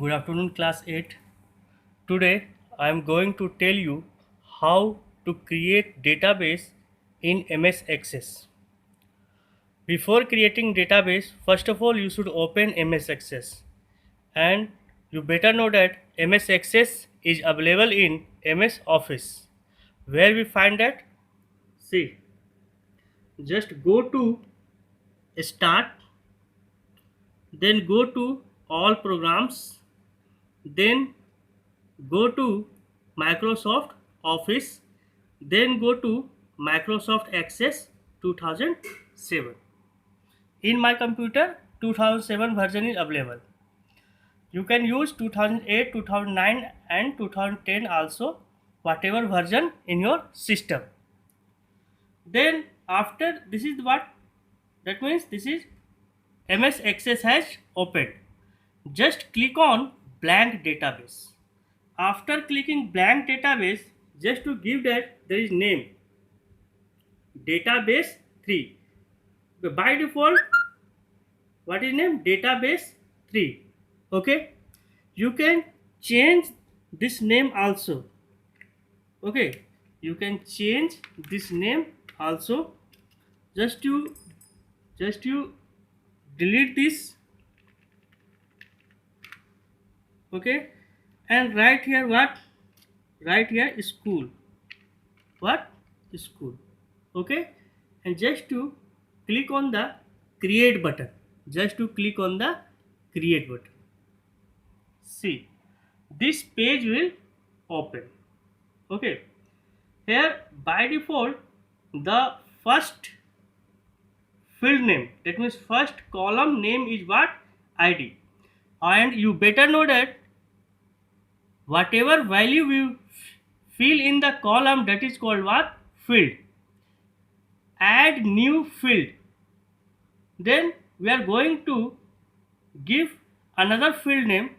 Good afternoon, class 8. Today I am going to tell you how to create database in MS Access. Before creating database, first of all you should open MS Access, and you better know that MS Access is available in MS Office. Where we find that? See, just go to Start, then go to All Programs, then go to Microsoft Office, then go to Microsoft Access 2007. In my computer, 2007 version is available. You can use 2008, 2009 and 2010 also, whatever version in your system. Then after this is what? That means this is MS Access has opened. Just click on blank database. After clicking blank database, just to give that there is name database 3. By default, what is name? Database 3. Okay, you can change this name also. Okay, you can change this name also. Just you delete this. Okay, and write here what? Write here school. What? School. Okay, and just to click on the create button. Just to click on the create button. See, this page will open. Okay, here by default the first field name, that means first column name is what? ID. And you better know that whatever value you fill in the column, that is called what? Field. Add new field. Then we are going to give another field name.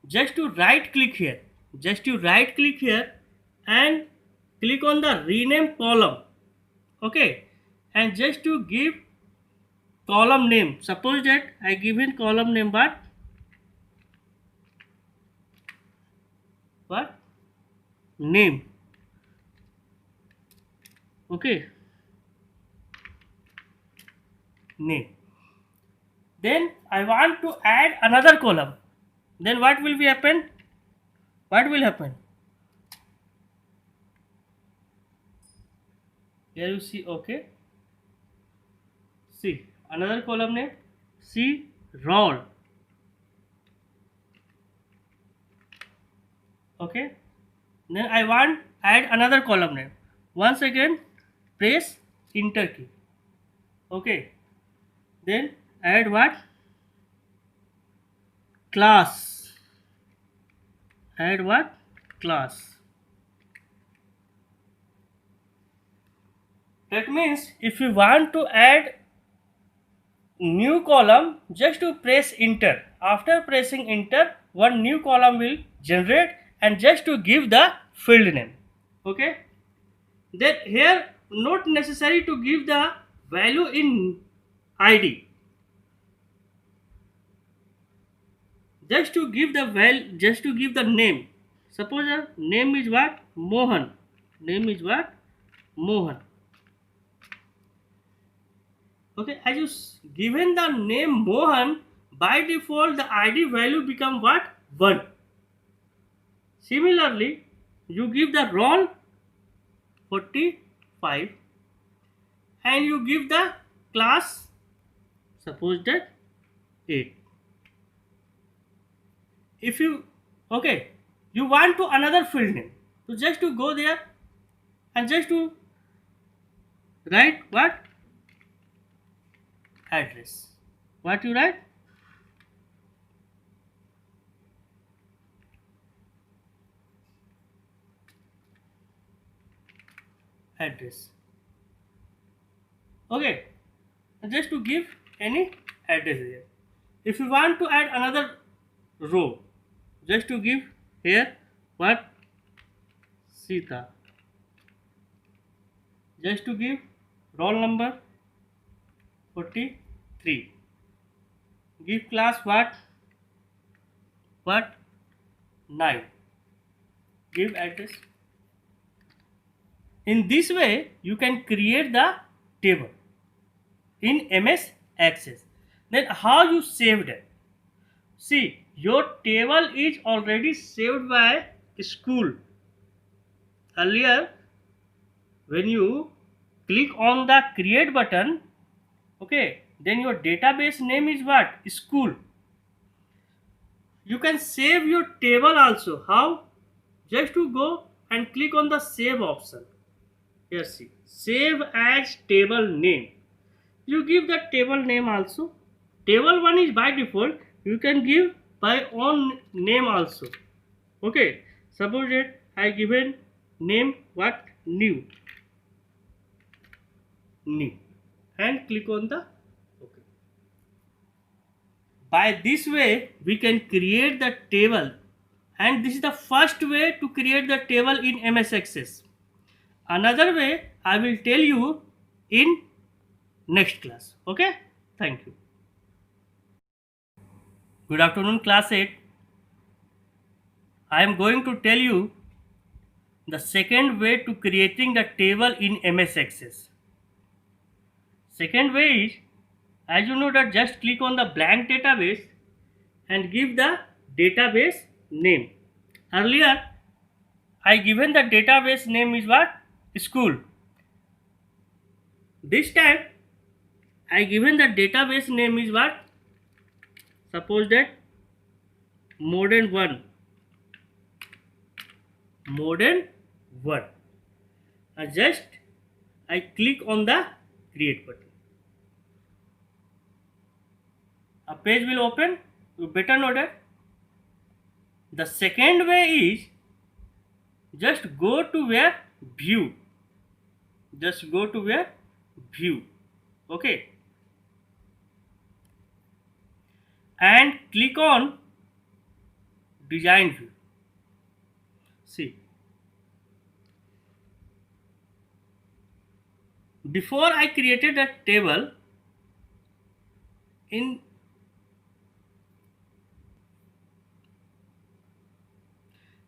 Just to right click here. Just to right click here and click on the rename column. Okay, and just to give column name. Suppose that I give in column name what? Name. Okay, name. Then I want to add another column. Then what will be happen? What will happen? Here you see. Okay, see another column name. See roll. Okay, then I want add another column name. Once again press enter key. Okay, then add what? Class. Add what? Class. That means if you want to add new column, just to press enter. After pressing enter, one new column will generate, and just to give the field name. Okay, then here not necessary to give the value in ID. Just to give the just to give the name. Suppose the name is what? Mohan. Name is what? Mohan. Okay, as you given the name Mohan, by default the ID value become what? 1. Similarly, you give the roll 45 and you give the class, suppose that 8. If you, okay, you want to another field name, so just to go there and just to write what? Address. What you write? Address. Okay, just to give any address here. If you want to add another row, just to give here what? Sita. Just to give roll number 43. Give class what? what? 9. Give address. In this way, you can create the table in MS Access. Then how you saved it? See, your table is already saved by school. Earlier, when you click on the create button, okay, then your database name is what? School. You can save your table also. How? Just to go and click on the save option. Here see, save as table name. You give the table name also. Table 1 is by default. You can give by own name also. Okay, suppose that I given name what? New and click on the okay. By this way we can create the table, and this is the first way to create the table in MS Access. Another way I will tell you in next class. Okay, thank you. Good afternoon, class 8. I am going to tell you the second way to creating the table in MS Access. Second way is, as you know, that just click on the blank database and give the database name. Earlier I given the database name is what? School. This time I given the database name is what? Suppose that modern 1. Just I click on the create button. A page will open. You better know that. The second way is, just go to where? View. Just go to where? View. Okay. And click on design view. See. Before I created a table,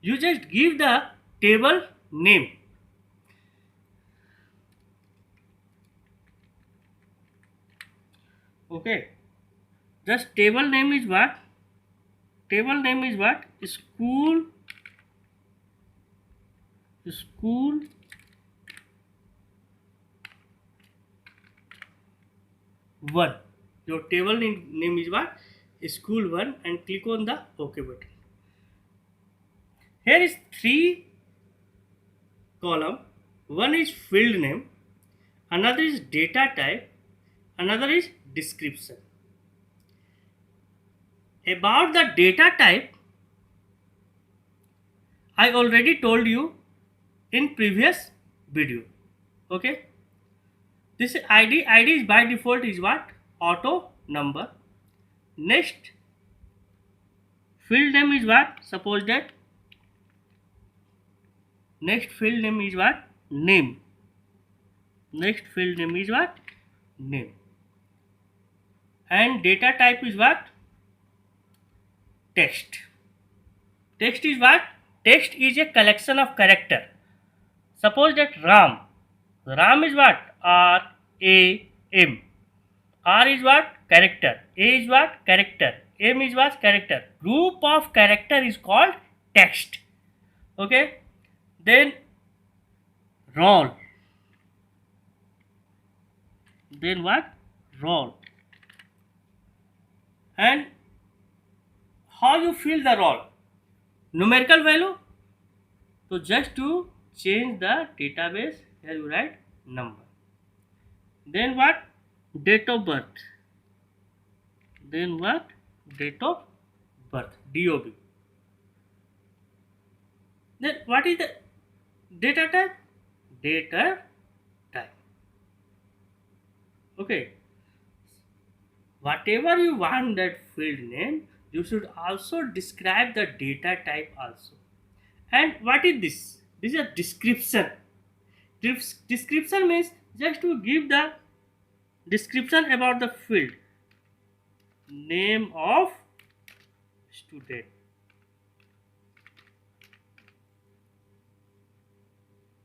you just give the table name. Okay, just table name is what? Table name is what? School 1. Your table name is what? School 1, and click on the OK button. Here is 3 column. One is field name, another is data type, another is description. About the data type, I already told you in previous video. Okay, this ID is by default is what? Auto number. Next field name is what? Suppose that next field name is what? Name. Next field name is what? Name. And data type is what? Text. Text is what? Text is a collection of character. Suppose that Ram. Ram is what? R-A-M. R is what? Character. A is what? Character. M is what? Character. Group of character is called text. Okay. Then role. Then what? Role. And how you fill the role? Numerical value. So just to change the database, here you write number. Then what? Date of birth. Then what? Date of birth. DOB. Then what is the data type? Data type. Okay. Whatever you want that field name, you should also describe the data type also. And what is this? This is a description. Description means just to give the description about the field. Name of student.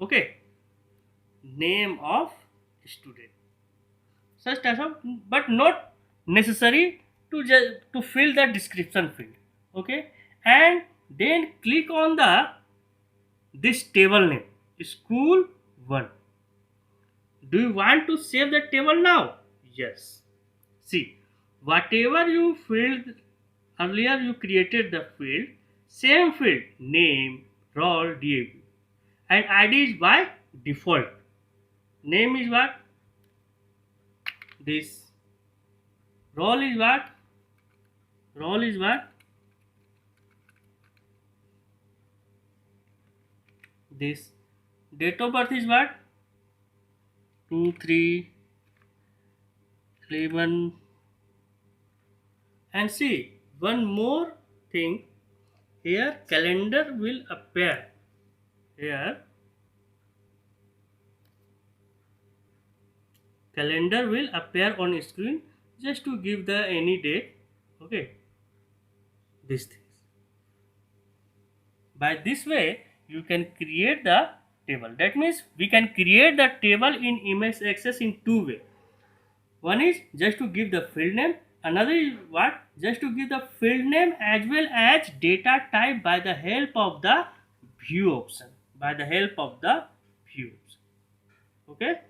Okay, name of student, such types of, but not necessary to to fill the description field. Okay, and then click on the this table name, school 1. Do you want to save the table now? Yes. See, whatever you filled earlier, you created the field, same field, name, role, DAB, and ID is by default. Name is what? This. Role is what? Role is what? This. Date of birth is what? 2, 3, 11. And see, one more thing, here calendar will appear. Here calendar will appear on screen just to give the any date. Okay, these things. By this way you can create the table. That means we can create the table in MS Access in two ways. One is just to give the field name, another is what, just to give the field name as well as data type by the help of the view option, by the help of the view option. Okay.